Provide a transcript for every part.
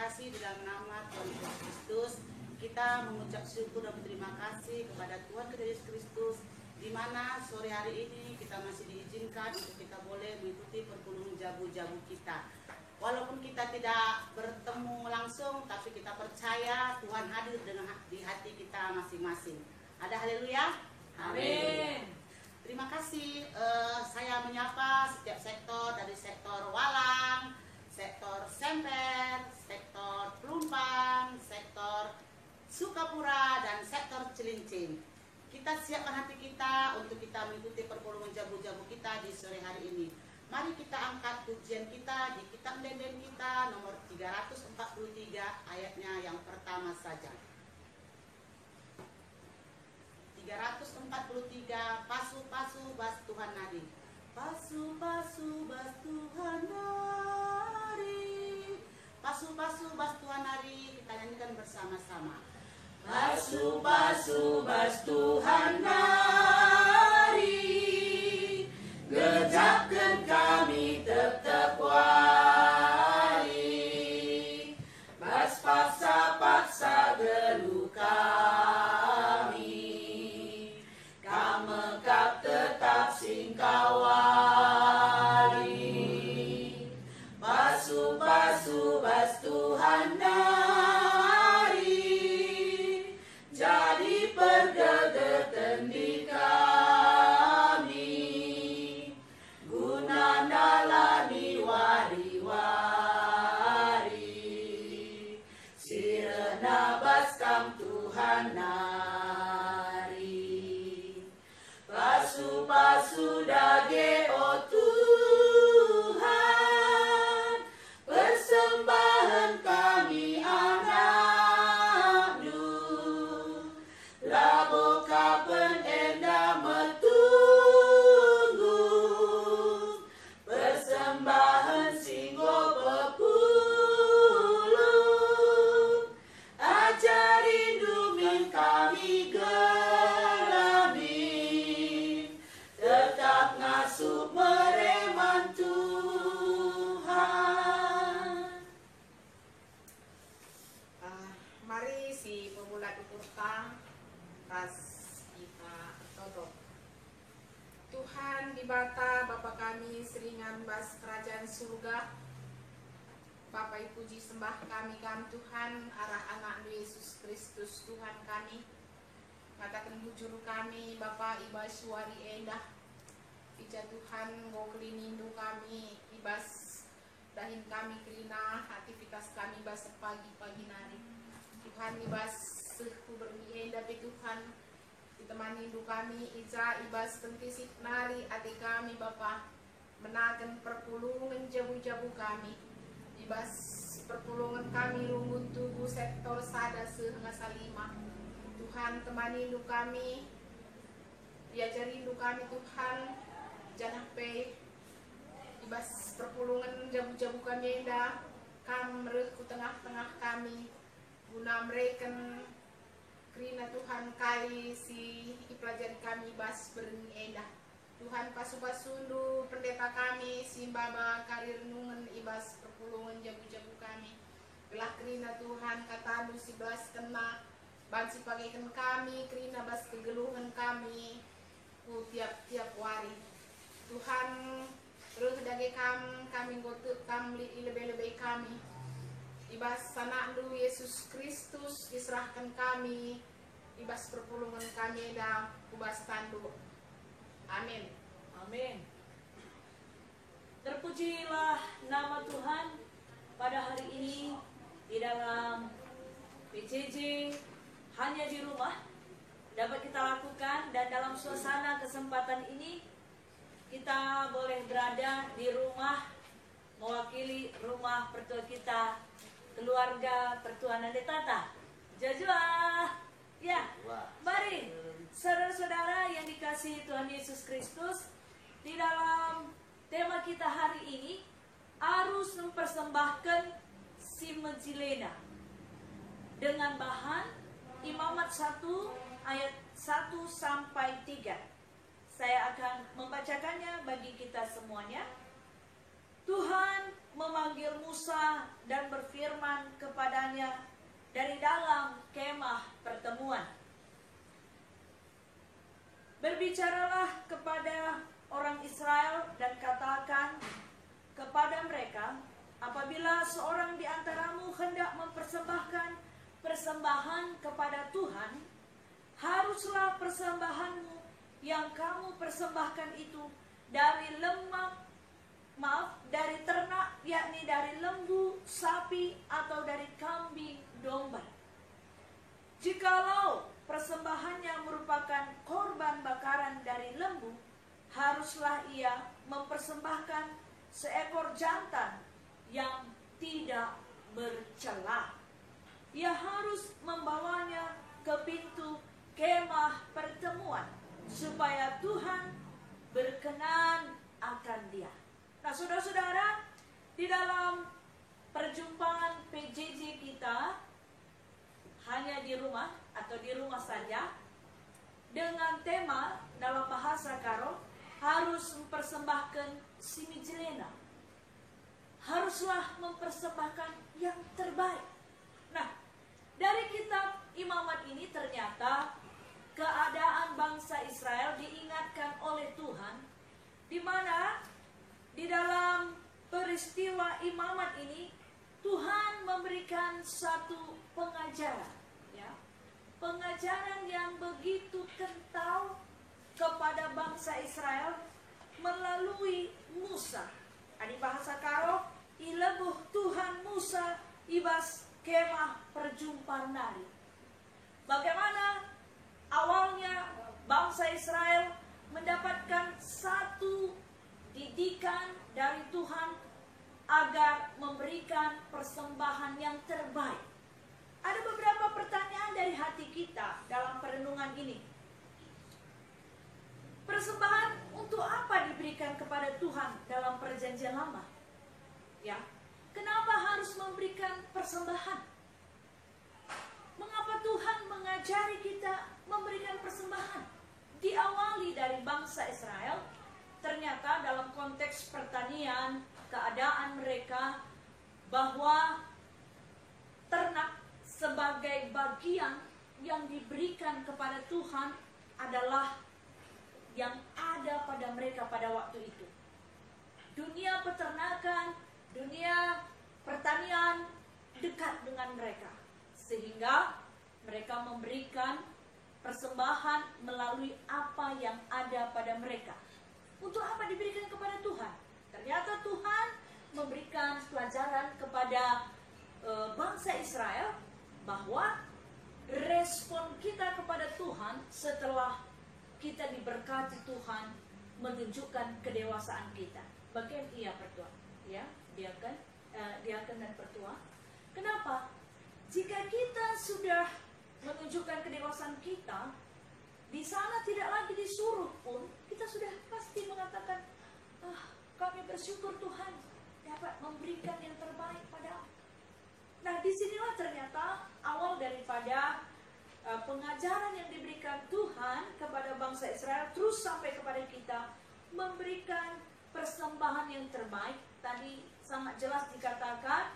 kasih di dalam nama Tuhan Yesus Kristus. Kita mengucap syukur dan berterima kasih kepada Tuhan kita Yesus Kristus, di mana sore hari ini kita masih diizinkan untuk kita boleh mengikuti perpuluhan jabu-jabu kita. Walaupun kita tidak bertemu langsung, tapi kita percaya Tuhan hadir di hati kita masing-masing. Ada haleluya? Amin. Terima kasih. Saya menyapa setiap sektor, dari sektor Walang, sektor Semper, sektor Pelumpang, sektor Sukapura, dan sektor Cilincing. Kita siapkan hati kita untuk kita mengikuti perpuluhan jabu-jabu kita di sore hari ini. Mari kita angkat pujian kita di kitab Denden kita nomor 343 ayatnya yang pertama saja. 343, pasu-pasu bas Tuhan nari. Pasu-pasu bas Tuhan nari. Pasu-pasu bas Tuhan nari, kita nyanyikan bersama-sama. Pasu-pasu bas Tuhan nari. Gejapkan kami tetap wali. Bas paksa-paksa geluh kami. Kamekap tetap singkawali. Pasu-pasu bas Tuhan nari. Jadi pergeger tendi kami. Guna nalani wari-wari. Sirena baskam Tuhan nari. Pasu-pasu dage o Tuhan. Persembahan kami anak-Nu. Labo kapen enda metunggu. Persembahan singgo pepuluh. Ajarin dumin kami gelamin. Tetap ngasuh mereman Tuhan. Mari si pemula dikurta tas kita tutup. Tuhan di bata Bapa kami seringan bas kerajaan surga. Bapa puji sembah kami Tuhan arah anak Yesus Kristus Tuhan kami. Katakan bujur kami Bapa ibas suari endah. Ija Tuhan go kelinindu kami ibas dahin kami kelina aktivitas kami bas pagi-pagi nari. Tuhan ibas sehku bermienda Tuhan ditemani hindu kami ija ibas tentisik nari ati kami Bapa menaken perpulungan jabu-jabu kami ibas perpulungan kami rungun tubuh sektor sada sehingga salima. Tuhan temani hindu kami, diajari hindu kami Tuhan jangan pe ibas perpulungan jabu-jabu kami enda kam merek ku tengah-tengah kami guna mereka kerina Tuhan kai si pelajari kami bas berni endah. Tuhan pasu-pasundu pendeta kami simbaba karir nungan ibas perpulungan jabu-jabu kami. Belah kerina Tuhan katalu si bas kena bansi pagaikan kami kerina bas kegeluhan kami ku tiap-tiap wari. Tuhan terus dage kami ngotuk kami lebih-lebih kami. Ibas sana lu Yesus Kristus diserahkan kami, ibas perpulungan kami dan ubas tandu. Amin. Amin. Terpujilah nama Tuhan pada hari ini di dalam PJJ hanya di rumah dapat kita lakukan, dan dalam suasana kesempatan ini kita boleh berada di rumah mewakili rumah pertua kita, keluarga pertuanan Detata. Jajua. Ya, mari saudara-saudara yang dikasihi Tuhan Yesus Kristus, di dalam tema kita hari ini harus mempersembahkan si Mejilena dengan bahan Imamat 1 ayat 1 sampai 3. Saya akan membacakannya bagi kita semuanya. Tuhan memanggil Musa dan berfirman kepadanya dari dalam kemah pertemuan. Berbicaralah kepada orang Israel dan katakan kepada mereka, apabila seorang di antaramu hendak mempersembahkan persembahan kepada Tuhan, haruslah persembahanmu yang kamu persembahkan itu dari dari ternak, yakni dari lembu, sapi, atau dari kambing domba. Jikalau persembahannya merupakan korban bakaran dari lembu, haruslah ia mempersembahkan seekor jantan yang tidak bercela. Ia harus membawanya ke pintu kemah pertemuan, supaya Tuhan berkenan akan dia. Nah, saudara-saudara, di dalam perjumpaan PJJ kita, hanya di rumah atau di rumah saja, dengan tema dalam bahasa Karo, harus mempersembahkan simijelena. Haruslah mempersembahkan yang terbaik. Nah, dari kitab Imamat ini ternyata keadaan bangsa Israel diingatkan oleh Tuhan, di mana di dalam peristiwa Imamat ini Tuhan memberikan satu pengajaran, ya, pengajaran yang begitu kental kepada bangsa Israel melalui Musa. Di bahasa Karo, ilebuh Tuhan Musa ibas kemah perjumpaan nari. Bagaimana awalnya bangsa Israel mendapatkan satu didikan dari Tuhan agar memberikan persembahan yang terbaik. Ada beberapa pertanyaan dari hati kita dalam perenungan ini. Persembahan untuk apa diberikan kepada Tuhan dalam perjanjian lama? Ya, kenapa harus memberikan persembahan? Mengapa Tuhan mengajari kita memberikan persembahan? Diawali dari bangsa Israel, ternyata dalam konteks pertanian, keadaan mereka bahwa ternak sebagai bagian yang diberikan kepada Tuhan adalah yang ada pada mereka pada waktu itu. Dunia peternakan, dunia pertanian dekat dengan mereka, sehingga mereka memberikan persembahan melalui apa yang ada pada mereka. Untuk apa diberikan kepada Tuhan? Ternyata Tuhan memberikan pelajaran kepada bangsa Israel bahwa respon kita kepada Tuhan setelah kita diberkati Tuhan menunjukkan kedewasaan kita. Bagian ia pertua, ya, diaken dan pertua. Kenapa? Jika kita sudah menunjukkan kedewasaan kita, di sana tidak lagi disuruh pun, kita sudah pasti mengatakan, kami bersyukur Tuhan dapat memberikan yang terbaik pada. Nah, disinilah ternyata awal daripada pengajaran yang diberikan Tuhan kepada bangsa Israel terus sampai kepada kita, memberikan persembahan yang terbaik. Tadi sangat jelas dikatakan,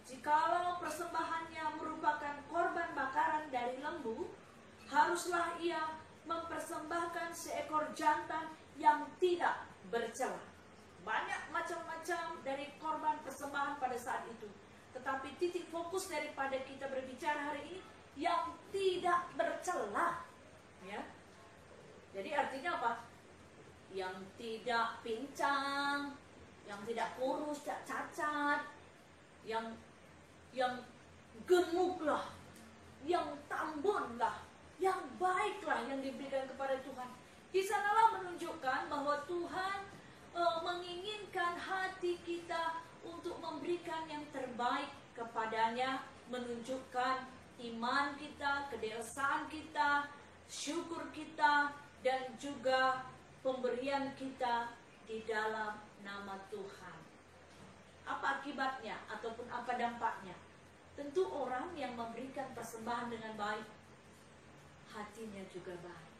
jikalau persembahannya merupakan korban bakaran dari lembu, haruslah ia mempersembahkan seekor jantan yang tidak bercela. Banyak macam-macam dari korban persembahan pada saat itu, tetapi titik fokus daripada kita berbicara hari ini yang tidak bercela, ya. Jadi artinya apa? Yang tidak pincang, yang tidak kurus, tidak cacat, yang gemuklah, yang tambunlah, yang baiklah yang diberikan kepada Tuhan. Di sanalah menunjukkan bahwa Tuhan menginginkan hati kita untuk memberikan yang terbaik kepadanya, menunjukkan iman kita, kedewasaan kita, syukur kita, dan juga pemberian kita di dalam nama Tuhan. Apa akibatnya ataupun apa dampaknya? Tentu orang yang memberikan persembahan dengan baik, hatinya juga baik.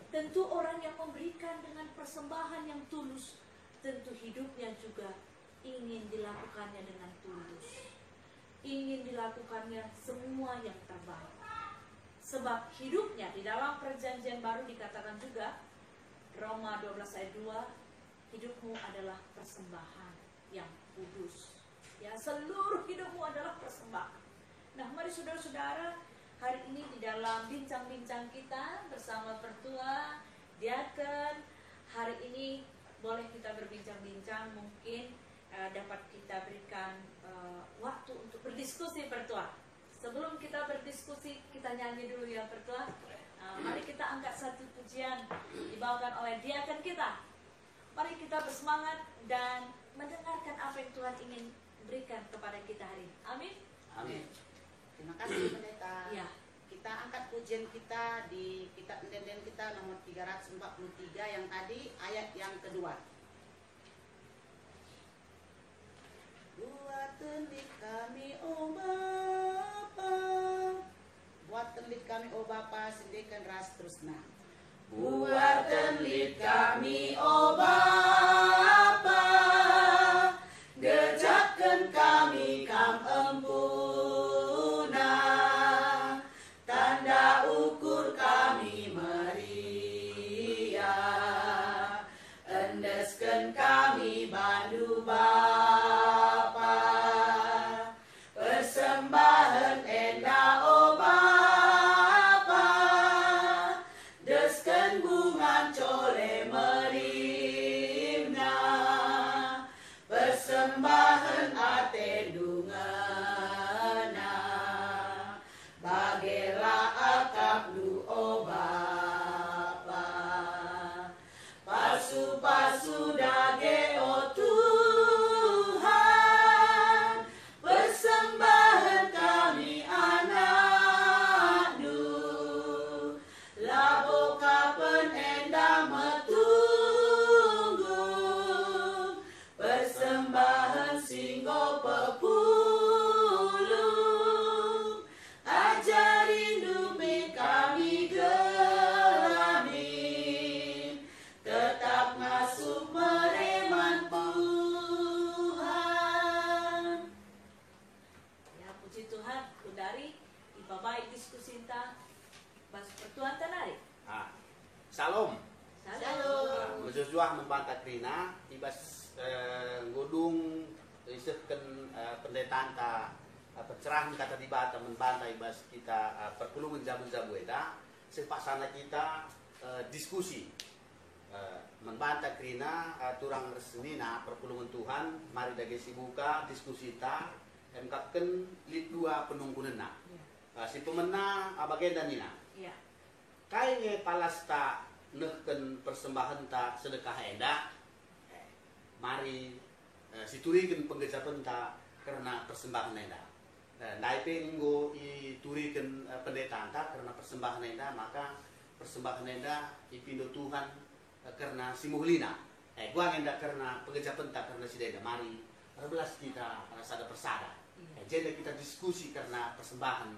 Tentu orang yang memberikan dengan persembahan yang tulus, tentu hidupnya juga ingin dilakukannya dengan tulus, ingin dilakukannya semua yang terbaik. Sebab hidupnya di dalam perjanjian baru dikatakan juga, Roma 12 ayat 2, hidupmu adalah persembahan yang kudus. Ya, seluruh hidupmu adalah persembahan. Nah, mari saudara-saudara, hari ini di dalam bincang-bincang kita bersama Pertua, Diaken, hari ini boleh kita berbincang-bincang, mungkin dapat kita berikan waktu untuk berdiskusi, Pertua. Sebelum kita berdiskusi, kita nyanyi dulu ya, Pertua. Mari kita angkat satu pujian dibawakan oleh Diaken kita. Mari kita bersemangat dan mendengarkan apa yang Tuhan ingin berikan kepada kita hari ini. Amin. Amin. Terima kasih pendeta. Ya. Kita angkat pujian kita di kitab Pendenden kita nomor 343 yang tadi ayat yang kedua. Buat telit kami, oh Bapa, buat telit kami, oh Bapa, sendikan ras terusna. Buat telit kami, oh Bapa, gejakkan kami kam empuna, tanda ukur kami meriah, endeskan kami bandu Bapa, persembahan endah oh Bapa, deskan bungan cole merimna, persembahan ate dungana, bagela akap du oh Bapa, pasu-pasu dage oh Tuhan, persembahan kami anak du, labo kapan endah metunggu, persembahan singgo pepuluh, ajarin dupe kami gelamin, tetap ngasuh mereman Tuhan. Ya, puji Tuhan, Kudari, iba baik diskusi kita bahas pertuan tanari. Salam. Shalom. Menjujuah membantah krina ibas godung isehken pendetaan ta pencerahan kata dibata membantah ibas kita perpulungan jamu-jamu eda sepaksana kita diskusi membantah krina turang resnina perpulungan Tuhan mari dage sibuka diskusi ta emkapken lit dua penungkunena si pemena abagenda nina Ya. kayaknya palasta nehken persembahan ta sedekah enda mari siturigen penggejapan ta karena persembahan enda naipe nggo iturigen pendeta ta karena persembahan enda maka persembahan enda ipindo Tuhan karena simuhlina gua enda karena penggejapan ta karena sidenda mari belas kita sada persada jadi kita diskusi karena persembahan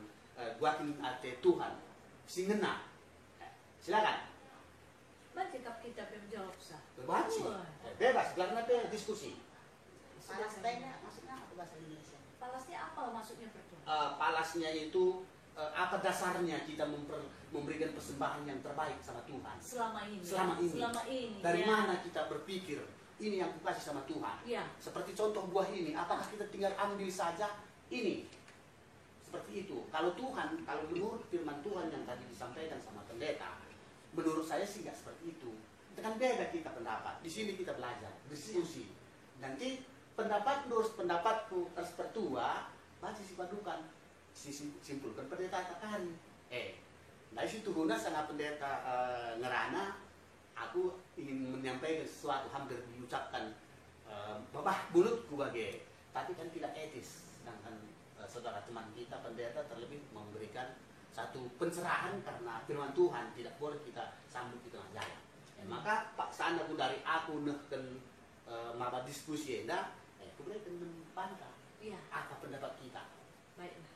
guakin ate Tuhan singena silakan. Bagaimana kita menjawab sah? Bebas, karena diskusi. Palestina maksudnya apa bahasa Indonesia? Palasnya apa maksudnya pertuan? Palasnya itu apa dasarnya kita memberikan persembahan yang terbaik sama Tuhan Selama ini. Selama ini. Selama ini. Dari ya. mana kita berpikir ini yang kukasih sama Tuhan? Ya. Seperti contoh buah ini, apakah kita tinggal ambil saja ini? Seperti itu. Kalau Tuhan, kalau menurut firman Tuhan yang tadi disampaikan sama pendeta, menurut saya sih nggak seperti itu. Itu kan beda kita pendapat. Di sini kita belajar, diskusi. Nanti pendapat menurut pendapatku harus pertua, baca si padukan, simpulkan pendeta takari. Dari situ guna sangat pendeta ngerana, aku ingin menyampaikan sesuatu hampir diucapkan babah mulutku bagai, tapi kan tidak etis. Sedangkan saudara teman kita pendeta terlebih memberikan satu pencerahan karena firman Tuhan tidak boleh kita sambut di tengah jalan. Maka Pak Sanda pun dari aku nehken maba diskusi enda, aku berikan membantah. Iya. Apa pendapat kita? Baiklah.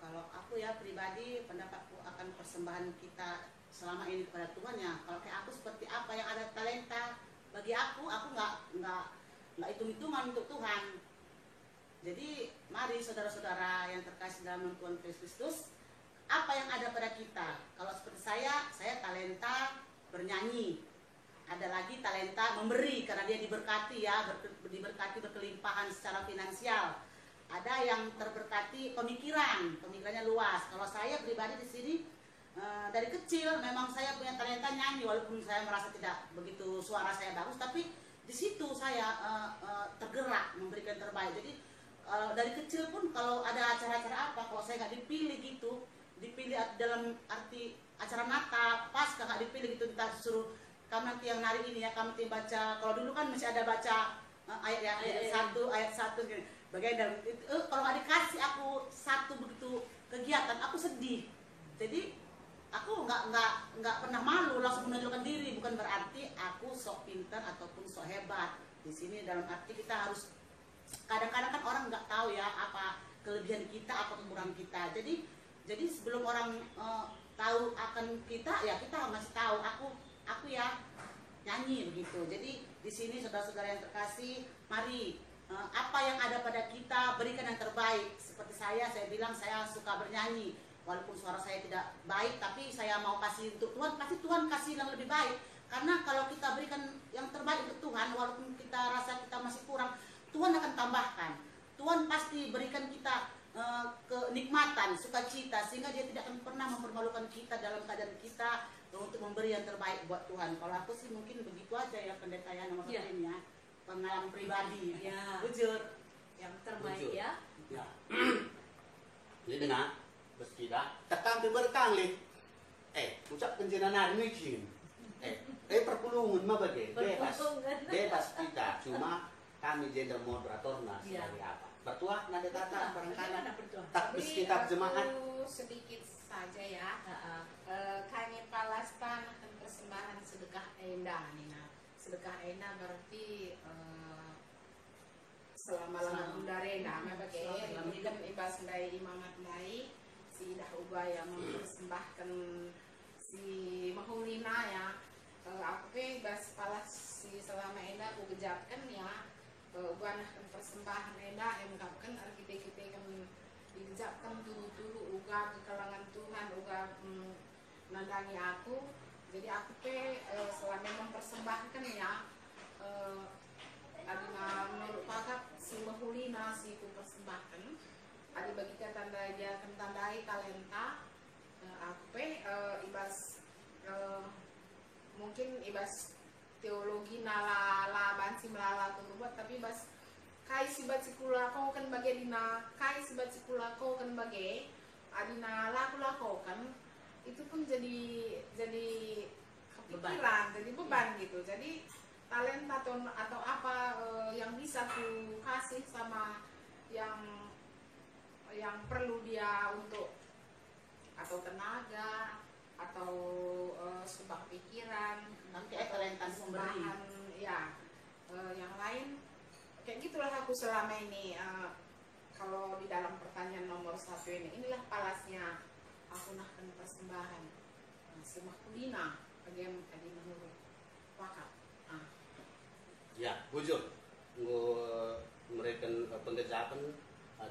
Kalau aku ya pribadi pendapatku akan persembahan kita selama ini kepada Tuhan ya. Kalau kayak aku seperti apa yang ada talenta bagi aku nggak nggak hitung-hitungan untuk Tuhan. Jadi mari saudara-saudara yang terkasih dalam Tuhan Kristus, apa yang ada pada kita? Kalau seperti saya talenta bernyanyi, ada lagi talenta memberi karena dia diberkati ya, diberkati berkelimpahan secara finansial. Ada yang terberkati pemikirannya luas. Kalau saya pribadi di sini dari kecil memang saya punya talenta nyanyi, walaupun saya merasa tidak begitu suara saya bagus, tapi di situ saya tergerak memberikan terbaik. Jadi dari kecil pun kalau ada acara-acara apa, kalau saya nggak dipilih gitu, dipilih dalam arti acara Natal, pas nggak dipilih gitu, kita suruh kamu nanti yang nari ini ya, kamu nanti baca. Kalau dulu kan masih ada baca ayat 1 gitu. Bagian dalam itu, kalau nggak dikasih aku satu begitu kegiatan, aku sedih. Jadi aku nggak pernah malu, langsung menunjukkan diri. Bukan berarti aku sok pintar ataupun sok hebat. Di sini dalam arti kita harus, kadang-kadang kan orang nggak tahu ya apa kelebihan kita, apa kekurangan kita. Jadi sebelum orang tahu akan kita, ya kita masih tahu aku ya nyanyi begitu. Jadi di sini saudara-saudara yang terkasih, mari apa yang ada pada kita berikan yang terbaik. Seperti saya bilang saya suka bernyanyi, walaupun suara saya tidak baik, tapi saya mau kasih untuk Tuhan, pasti Tuhan kasih yang lebih baik. Karena kalau kita berikan yang terbaik untuk Tuhan, walaupun kita rasa kita masih kurang, Tuhan akan tambahkan. Tuhan pasti berikan kita kenikmatan, sukacita, sehingga dia tidak akan pernah mempermalukan kita dalam keadaan kita untuk memberi yang terbaik buat Tuhan. Kalau aku sih mungkin begitu aja ya, pendeta ya, nomor Ya. ya, pengalaman pribadi. Ya. Bujur. Yang terbaik Jujur. ya. Ya. Jadi nah, bersida, takkan berkang li. Ucap kenjenan hari mungkin. Perpulungan mah bagai bebas, Perpulungan. bebas kita. Cuma kami gender moderator nah Ya. sebagai apa? Bertuah nada kata barangkali Bagaimana berdoa? tak Tapi sekitar jemaat. aku sedikit saja ya. Ah, ah. Kami palastan akan persembahan sedekah enda nih. Nah, sedekah enda berarti selama undare nama bagai Selama ini kan ibas dari imamat dari si dah ubah yang mempersembahkan si mahulina ya. Aku ke ibas palas si selama enda aku gejapkan ya. Ubah persembahan enda yang mengungkapkan kita kan digejapkan dulu uga ke kalangan Tuhan uga nandangi aku. Jadi aku ke selama mempersembahkan ya adina menurut pakak si mahulina si ku persembahkan adi bagikan tanda dia tandai talenta aku pe ibas mungkin ibas teologi nala bansi melala tu buat, tapi ibas kai sibat sikula kau kan bagai dina kai sibat sikula kau kan bagai adina laku kan itu pun jadi kepikiran, jadi beban gitu. Jadi talenta atau apa yang bisa ku kasih sama yang perlu dia untuk atau tenaga atau sumbang pikiran Nanti talenta memberi. persembahan ya yang lain kayak gitulah aku selama ini. Kalau di dalam pertanyaan nomor 1 inilah palasnya aku nahkan persembahan semakulina bagaimana tadi menurut wakaf. Ya, bujur. Mereka pengejapan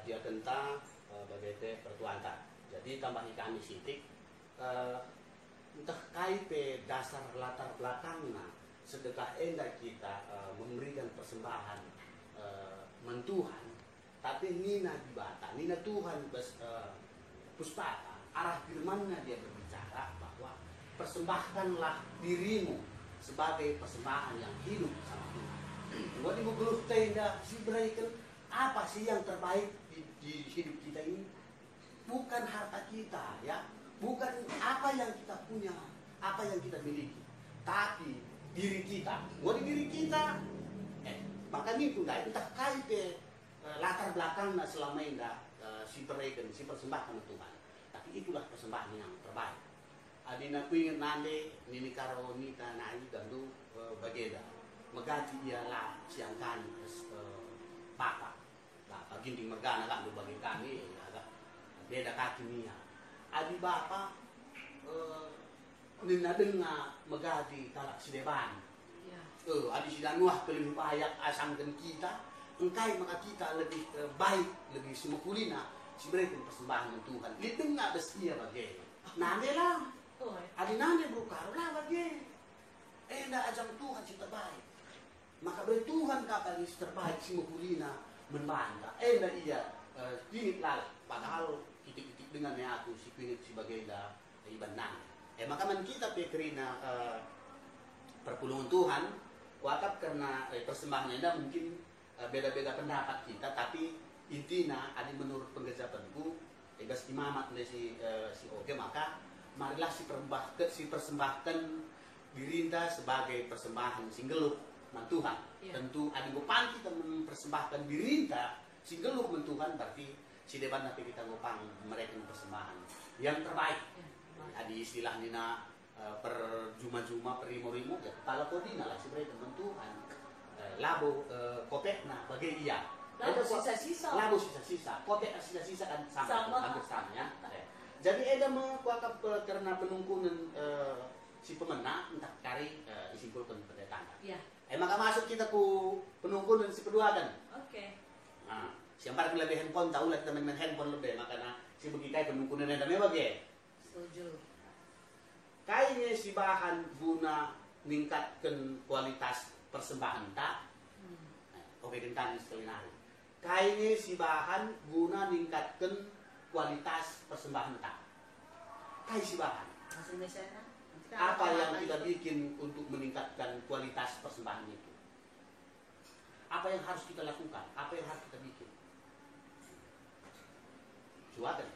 dia tentang bagai pertuanta. Jadi tambahi kami sitik entah kait dasar latar belakangnya sedekah enda kita memberikan persembahan mentuhan, tapi nina dibata, nina Tuhan pustaka arah firmannya dia berbicara bahwa persembahkanlah dirimu sebagai persembahan yang hidup sama Tuhan. Buat ibu geluh tenda si berikan apa sih yang terbaik di hidup kita ini? Bukan harta kita ya, bukan apa yang kita punya, apa yang kita miliki, tapi diri kita. Buat diri kita, makanya itu dah itu tak kait latar belakangnya selama ini si berikan, si persembahkan Tuhan. Tapi itulah persembahan yang terbaik. Adina kuingin nande nini karo nita nai gandu bageda megati ialah siang kani papa lah ginting mergana kan do bagi kami agak beda kaki mia adi bapa nina denga megati talak sideban Ya. adi sidanuah kelih payak asamkan kita, engkai maka kita lebih baik, lebih semepulina si berikan persembahan ng Tuhan. Itu nga bestia bagi. Nane lang. Oh, Adi nane bro karo lah bagi. Na ajang Tuhan si terbaik. Maka beri Tuhan kapal si terbaik semepulina menbanda. Na iya pinit lala. Padahal kitik-kitik dengan aku si pinit sebagai da iban nane. Maka man kita pikirin na perpulungan Tuhan, wakap karena persembahan anda mungkin beda-beda pendapat kita, tapi intinya ada menurut penggejapanku, gas imamat oleh si Oke, maka marilah si persembahkan dirinda sebagai persembahan singgeluh man Tuhan. Iya. Tentu ada gopang kita mempersembahkan dirinda singgeluh man Tuhan, berarti si depan nanti kita gopang mereka persembahan yang terbaik. Ada istilahnya na per juma-juma per rimo-rimo ya kepala kodina lah sebenarnya teman Tuhan labo kotek nah bagi iya Labo sisa-sisa. labo sisa-sisa kotek sisa-sisa kan sama. Hampir sama ya. Jadi ada mengkuakap karena penungkunan si pemenang entah cari disimpulkan pada tanda. Ya. Maka masuk kita ku penungkunan si kedua kan. Oke. Nah, siapa yang lebih handphone tahu lah kita main handphone lebih makanya si begitu penungkunan yang namanya bagi. Setuju. Kayaknya si bahan guna meningkatkan kualitas persembahan tak. Oke tentang sekali lagi. Kayaknya si bahan guna meningkatkan kualitas persembahan tak. Kayak si bahan. Bahasa Indonesia kan? Apa yang kita bikin untuk meningkatkan kualitas persembahan itu? Apa yang harus kita lakukan? Apa yang harus kita bikin? Suatan.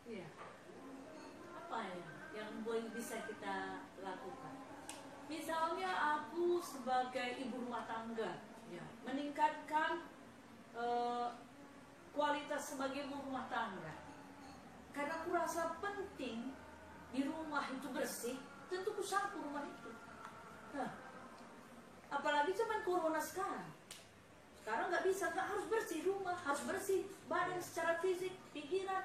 Iya. Apa ya yang bisa kita lakukan? Misalnya aku sebagai ibu rumah tangga, ya, meningkatkan kualitas sebagai ibu rumah tangga. Karena aku rasa penting di rumah itu bersih, tentu ku sapu rumah itu. Nah, apalagi zaman corona sekarang. Sekarang nggak bisa, nggak harus bersih rumah, harus bersih badan secara fisik, pikiran.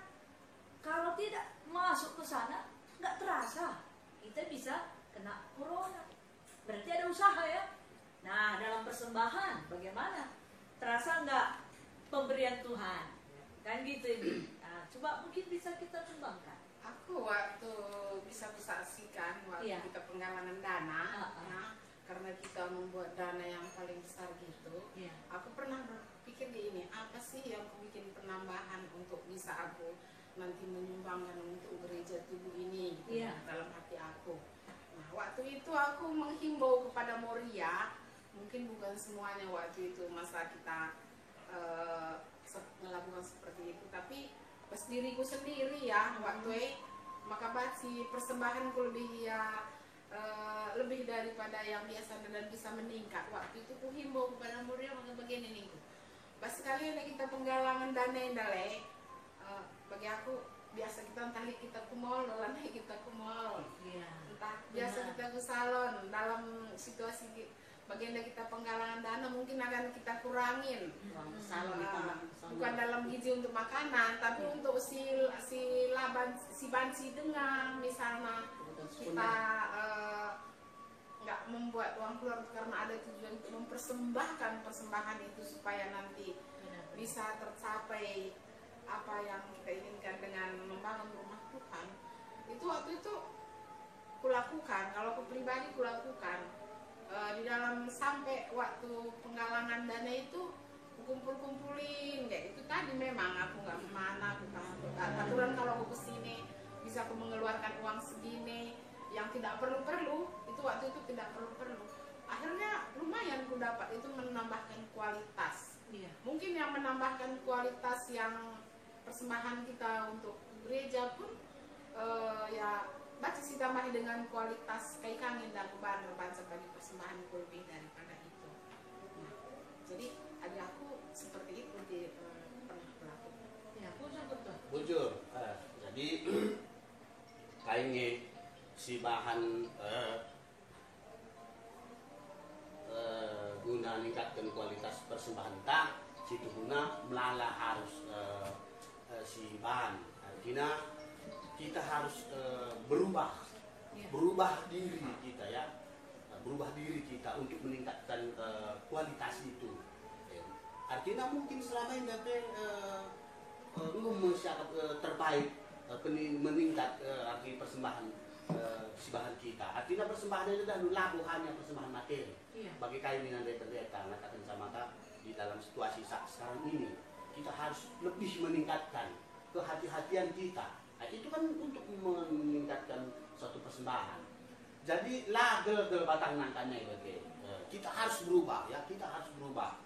Kalau tidak masuk ke sana, nggak terasa kita bisa kena corona. Berarti ada usaha ya. Nah, dalam persembahan bagaimana? Terasa nggak pemberian Tuhan? Kan gitu ini. Nah, coba mungkin bisa kita kembangkan. Aku waktu bisa kusaksikan waktu Iya. kita penggalangan dana, Ah. nah, karena kita membuat dana yang paling besar gitu, Iya. aku pernah berpikir gini, apa sih yang aku bikin penambahan untuk bisa aku nanti menyumbangkan untuk gereja tubuh ini gitu, Iya. dalam hati aku. Nah, waktu itu aku menghimbau kepada Moria, mungkin bukan semuanya waktu itu masa kita melakukan seperti itu, tapi pas diriku sendiri ya waktu maka basi persembahanku lebih ya lebih daripada yang biasa dan bisa meningkat. Waktu itu ku himbau kepada Moria maka begini nih, pas sekali ada kita penggalangan dana yang dale, bagi aku biasa kita entah kita ke mall, lalu kita ke mall, Iya. entah biasa kita ke salon. Dalam situasi bagian kita penggalangan dana mungkin akan kita kurangin. Uang salon ditambah salon. Bukan dalam gizi untuk makanan, tapi untuk si laban si bansi dengar misalnya kita nggak membuat uang keluar karena ada tujuan untuk mempersembahkan persembahan itu supaya nanti bisa tercapai apa yang kita inginkan dengan membangun rumah Tuhan. Itu waktu itu kulakukan, kalau aku pribadi kulakukan. Di dalam sampai waktu penggalangan dana itu kumpul-kumpulin kayak itu tadi. Memang aku nggak kemana, aku aturan kalau aku kesini bisa aku mengeluarkan uang segini yang tidak perlu-perlu, itu waktu itu tidak perlu-perlu. Akhirnya lumayan aku dapat itu menambahkan kualitas. Iya. Mungkin yang menambahkan kualitas yang persembahan kita untuk gereja pun ya baca sih tambah dengan kualitas kayak kangin dan beban sebagai persembahan lebih daripada itu. Nah, jadi ada aku seperti itu di pernah melakukan. Ya, bujur betul. Bujur. Jadi kayaknya si bahan guna meningkatkan kualitas persembahan tak, situ guna melala harus si bahan. Artinya kita harus berubah diri kita ya, berubah diri kita untuk meningkatkan kualitas itu. Artinya mungkin selama ini belum terbaik meningkat arti persembahan persembahan kita. Artinya persembahan itu adalah laku hanya persembahan materi. Bagi kami dengan pendeta mengatakan sama di dalam situasi sekarang ini kita harus lebih meningkatkan kehati-hatian kita. Nah, itu kan untuk meningkatkan suatu persembahan. Jadi lagel batang nangkanya itu kita harus berubah ya, kita harus berubah.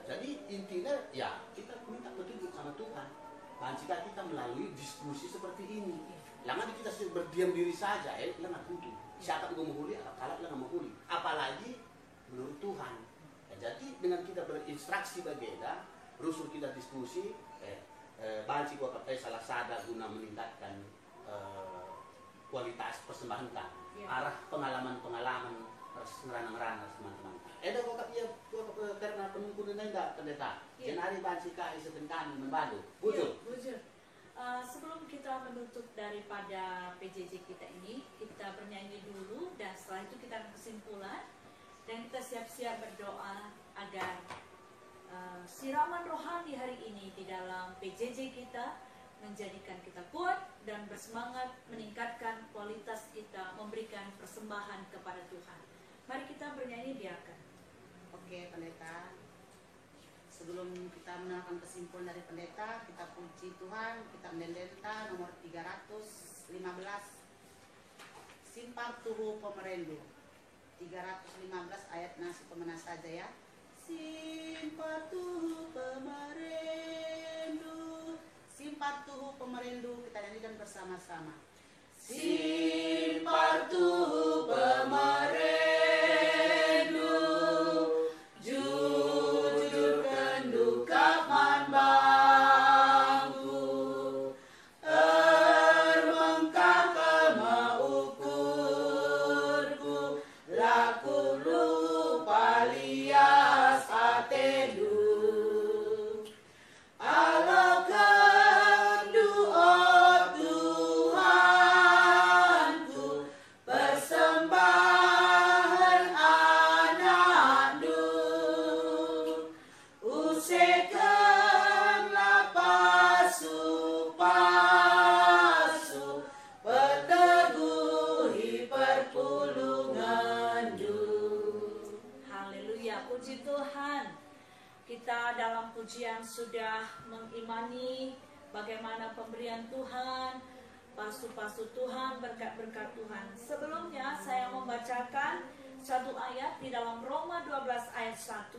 Jadi intinya ya kita minta petunjuk sama Tuhan. Dan jika kita melalui diskusi seperti ini, jangan kita berdiam diri saja, jangan kutu. Siapa yang menghuli, kalau jangan menghuli. Apalagi menurut Tuhan. Jadi dengan kita berinstruksi berbeda, rusul kita diskusi, banci gua pakai salah sada guna meningkatkan kualitas persembahan kita, arah pengalaman ngerana teman-teman. Ada gua karena penunggu nenda pendeta. Jenari banci kai sebentar membantu. Bujur. Sebelum kita menutup daripada PJJ kita ini, kita bernyanyi dulu dan setelah itu kita akan kesimpulan dan kita siap-siap berdoa agar siraman rohani hari ini di dalam PJJ kita menjadikan kita kuat dan bersemangat meningkatkan kualitas kita memberikan persembahan kepada Tuhan. Mari kita bernyanyi biarkan. Oke, pendeta. Sebelum kita mendengarkan kesimpulan dari pendeta, kita puji Tuhan, kita mendendenta nomor 315. Simpar tuhu pemerendu. 315 ayat nasi pemenang saja ya. Simpar tuhu pemerendu. Simpar tuhu pemerendu, kita nyanyikan bersama-sama. Simpar tuhu pemerendu. Pujian sudah mengimani bagaimana pemberian Tuhan, pasu-pasu Tuhan, berkat-berkat Tuhan. Sebelumnya saya membacakan satu ayat di dalam Roma 12 ayat 1.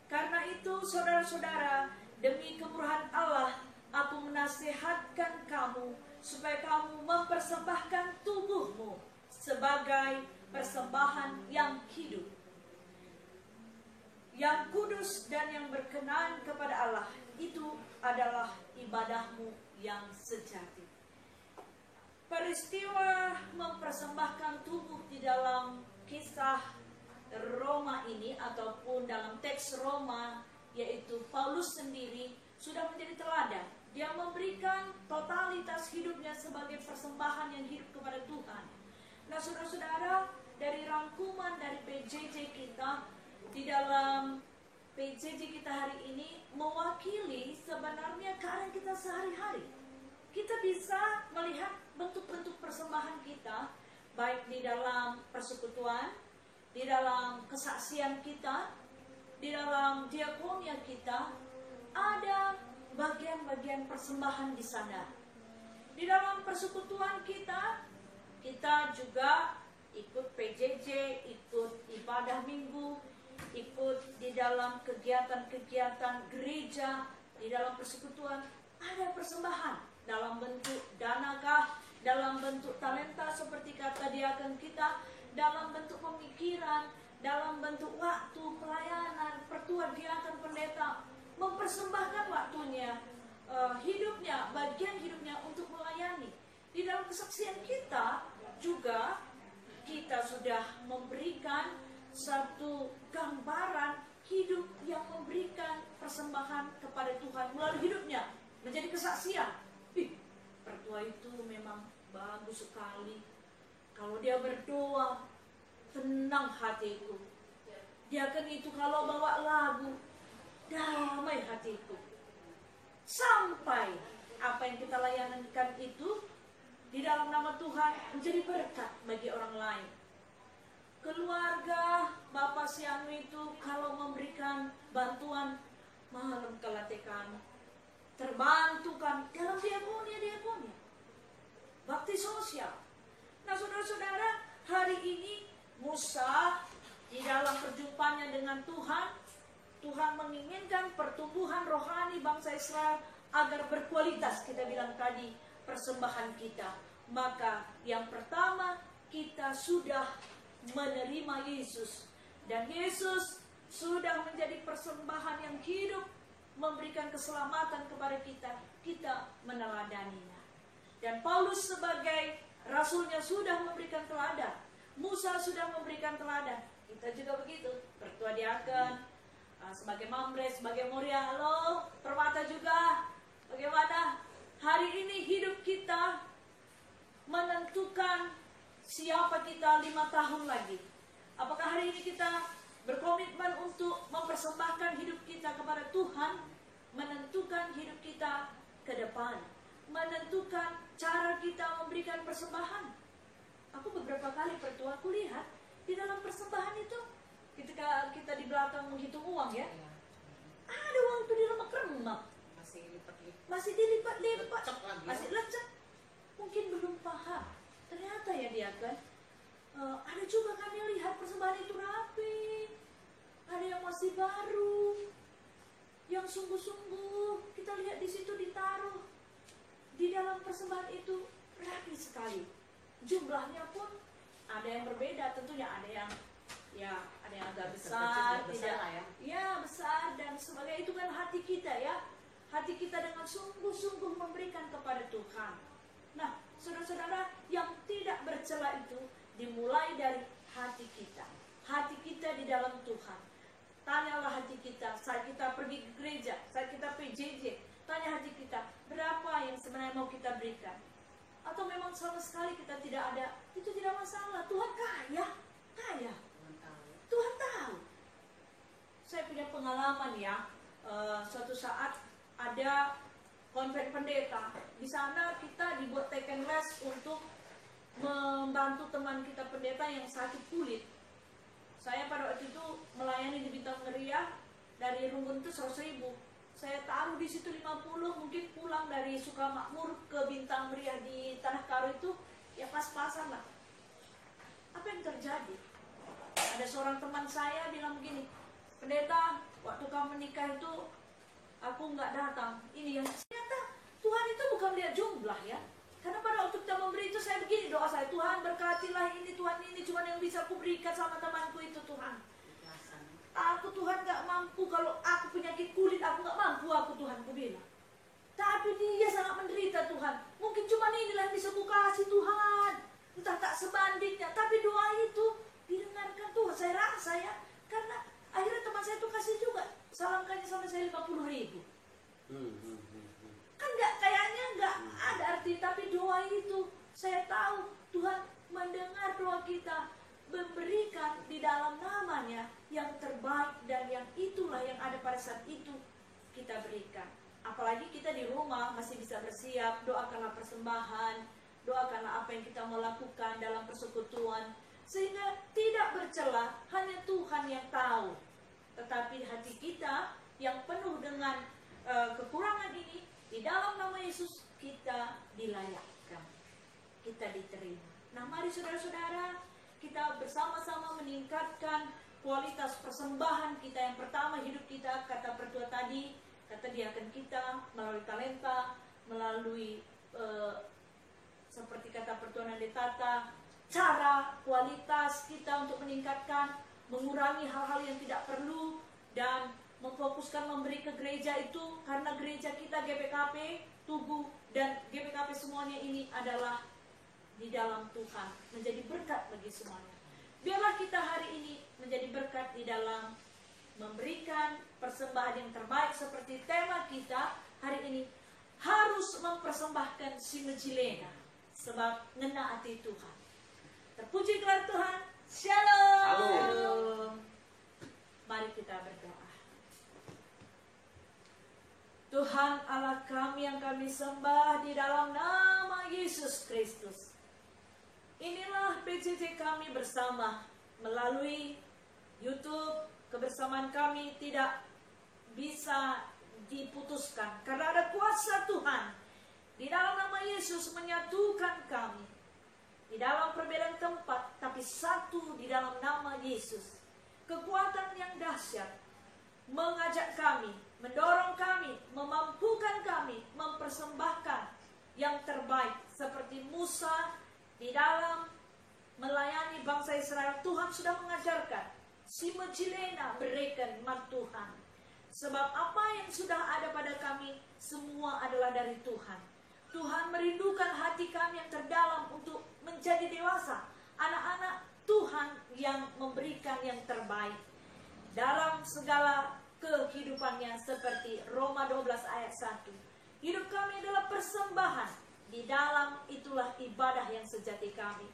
Karena itu saudara-saudara, demi kemurahan Allah, aku menasihatkan kamu supaya kamu mempersembahkan tubuhmu sebagai persembahan yang hidup, yang kudus dan yang berkenan kepada Allah. Itu adalah ibadahmu yang sejati. Peristiwa mempersembahkan tubuh di dalam kisah Roma ini ataupun dalam teks Roma, yaitu Paulus sendiri sudah menjadi teladan. Dia memberikan totalitas hidupnya sebagai persembahan yang hidup kepada Tuhan. Nah, saudara-saudara, dari rangkuman dari PJJ kita di dalam PJJ kita hari ini mewakili sebenarnya keadaan kita sehari-hari. Kita bisa melihat bentuk-bentuk persembahan kita, baik di dalam persekutuan, di dalam kesaksian kita, di dalam diakonia kita, ada bagian-bagian persembahan di sana. Di dalam persekutuan kita juga ikut PJJ, ikut ibadah minggu, ikut di dalam kegiatan-kegiatan gereja, di dalam persekutuan ada persembahan dalam bentuk danakah, dalam bentuk talenta seperti kata diakon kita, dalam bentuk pemikiran, dalam bentuk waktu pelayanan, pertua diakon pendeta mempersembahkan waktunya, hidupnya, bagian hidupnya untuk melayani. Di dalam kesaksian kita juga kita sudah memberikan satu gambaran hidup yang memberikan persembahan kepada Tuhan melalui hidupnya, menjadi kesaksian. pertua itu memang bagus sekali. Kalau dia berdoa, tenang hatiku. Diaken itu kalau bawa lagu, damai hatiku. Sampai apa yang kita layankan itu di dalam nama Tuhan menjadi berkat bagi orang lain. Keluarga Bapak Sianu itu kalau memberikan bantuan malam kelatekan, terbantukan dalam diakonia, bakti sosial. Nah saudara-saudara, hari ini Musa di dalam perjumpaannya dengan Tuhan, Tuhan menginginkan pertumbuhan rohani bangsa Israel agar berkualitas. Kita bilang tadi persembahan kita. Maka yang pertama, kita sudah menerima Yesus, dan Yesus sudah menjadi persembahan yang hidup, memberikan keselamatan kepada kita. Kita meneladaninya. Dan Paulus sebagai rasulnya sudah memberikan teladan. Musa sudah memberikan teladan. Kita juga begitu. Pertua diaken, sebagai mamre, sebagai moria. Halo, permata juga. Bagaimana hari ini hidup kita menentukan siapa kita 5 tahun lagi. Apakah hari ini kita berkomitmen untuk mempersembahkan hidup kita kepada Tuhan, menentukan hidup kita ke depan, menentukan cara kita memberikan persembahan. Aku beberapa kali pertua aku lihat di dalam persembahan itu, ketika kita di belakang menghitung uang ya, ada uang itu diremak-remak, masih dilipat-lipat, masih lecek. Mungkin belum paham. Ternyata ya dia kan, ada juga kami lihat persembahan itu rapi, ada yang masih baru, yang sungguh-sungguh kita lihat di situ ditaruh di dalam persembahan itu rapi sekali. Jumlahnya pun ada yang berbeda, tentunya ada yang agak besar, tidak ya besar dan sebagainya. Itu kan hati kita ya, hati kita dengan sungguh-sungguh memberikan kepada Tuhan. Nah, saudara-saudara, yang tidak bercela itu dimulai dari hati kita di dalam Tuhan. Tanyalah hati kita saat kita pergi ke gereja, saat kita PJJ, tanya hati kita, berapa yang sebenarnya mau kita berikan? Atau memang sama sekali kita tidak ada, itu tidak masalah. Tuhan kaya. Tuhan tahu. Saya punya pengalaman ya, suatu saat ada konven pendeta. Di sana kita dibuat taken les untuk membantu teman kita pendeta yang sakit kulit. Saya pada waktu itu melayani di Bintang Meriah, dari Runggun itu 100.000. Saya taruh di situ 50, mungkin pulang dari Sukamakmur ke Bintang Meriah di Tanah Karo itu ya pas-pasan lah. Apa yang terjadi? Ada seorang teman saya bilang begini, pendeta, waktu kamu menikah itu aku nggak datang. Ini yang ternyata Tuhan itu bukan lihat jumlah ya. Karena pada waktu kita memberi itu saya begini doa saya, Tuhan berkatilah ini, Tuhan ini cuma yang bisa aku berikan sama temanku itu Tuhan. Aku Tuhan gak mampu, kalau aku penyakit kulit aku gak mampu aku Tuhan, aku bilang. Tapi dia sangat menderita Tuhan. Mungkin cuma inilah yang bisa ku kasih Tuhan. Entah tak sebandingnya, tapi doa itu didengarkan Tuhan. Saya rasa ya, karena akhirnya teman saya itu kasih juga. Salamkannya sama saya 50.000. Kan kayaknya gak ada arti, tapi doa itu saya tahu Tuhan mendengar doa kita, memberikan di dalam namanya yang terbaik, dan yang itulah yang ada pada saat itu kita berikan. Apalagi kita di rumah masih bisa bersiap, doakanlah persembahan, doakanlah apa yang kita mau lakukan dalam persekutuan, sehingga tidak bercela, hanya Tuhan yang tahu. Tetapi hati kita yang penuh dengan kekurangan ini, di dalam nama Yesus kita dilayakkan, kita diterima. Nah mari saudara-saudara, kita bersama-sama meningkatkan kualitas persembahan kita. Yang pertama, hidup kita, kata pertua tadi, kata diaken kita, melalui talenta, melalui seperti kata pertua Nandetata, cara, kualitas kita untuk meningkatkan, mengurangi hal-hal yang tidak perlu, dan memfokuskan memberi ke gereja itu, karena gereja kita GPKP, Tugu, dan GPKP semuanya ini adalah di dalam Tuhan, menjadi berkat bagi semuanya. Biarlah kita hari ini menjadi berkat di dalam memberikan persembahan yang terbaik seperti tema kita hari ini. harus mempersembahkan si Mejilena sebab ngena hati Tuhan. Terpuji gelar Tuhan. Shalom. Shalom. Mari kita berdoa. Tuhan Allah kami yang kami sembah di dalam nama Yesus Kristus. Inilah PJJ kami bersama melalui YouTube. Kebersamaan kami tidak bisa diputuskan karena ada kuasa Tuhan di dalam nama Yesus menyatukan kami di dalam perbedaan tempat, tapi satu di dalam nama Yesus. Kekuatan yang dahsyat mengajak kami, mendorong kami, memampukan kami mempersembahkan yang terbaik seperti Musa di dalam melayani bangsa Israel. Tuhan sudah mengajarkan si Mejilena berikan mat Tuhan. Sebab apa yang sudah ada pada kami semua adalah dari Tuhan. Tuhan merindukan hati kami yang terdalam untuk menjadi dewasa, anak-anak Tuhan yang memberikan yang terbaik dalam segala kehidupannya, seperti Roma 12 ayat 1. Hidup kami adalah persembahan, di dalam itulah ibadah yang sejati kami.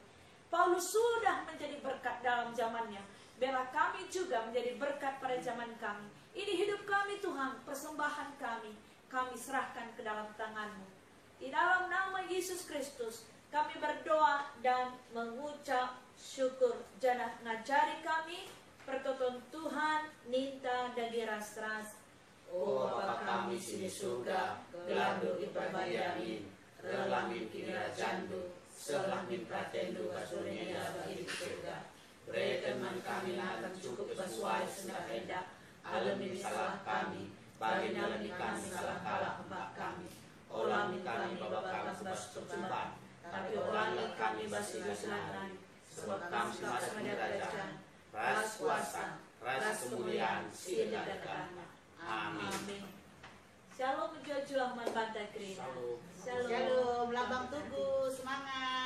Paulus sudah menjadi berkat dalam zamannya, biarlah kami juga menjadi berkat pada zaman kami. Ini hidup kami Tuhan, persembahan kami serahkan ke dalam tangan-Mu. Di dalam nama Yesus Kristus kami berdoa dan mengucap syukur. Jangan ngajari kami pertoton Tuhan ninta dagi ras-ras. Oh Bapa kami sini surga, gelando iparbadiamin, relamin kira jandu, selamin pratendu kasurnya bagi surga. Berikan kami akan cukup sesuai senada, alamin salah kami, bagi nyalami kami salah kalah hamba kami. Olami kami Bapa kami sebas percobaan, tapi olangi kami basi kesenangan, sebab kami semuanya kerajaan, ras kuasa, ras kemuliaan, sehingga datang. Amin. Shalom menjual-jual man bantai kerina. Shalom. Shalom. Shalom, Labang Tugu, semangat.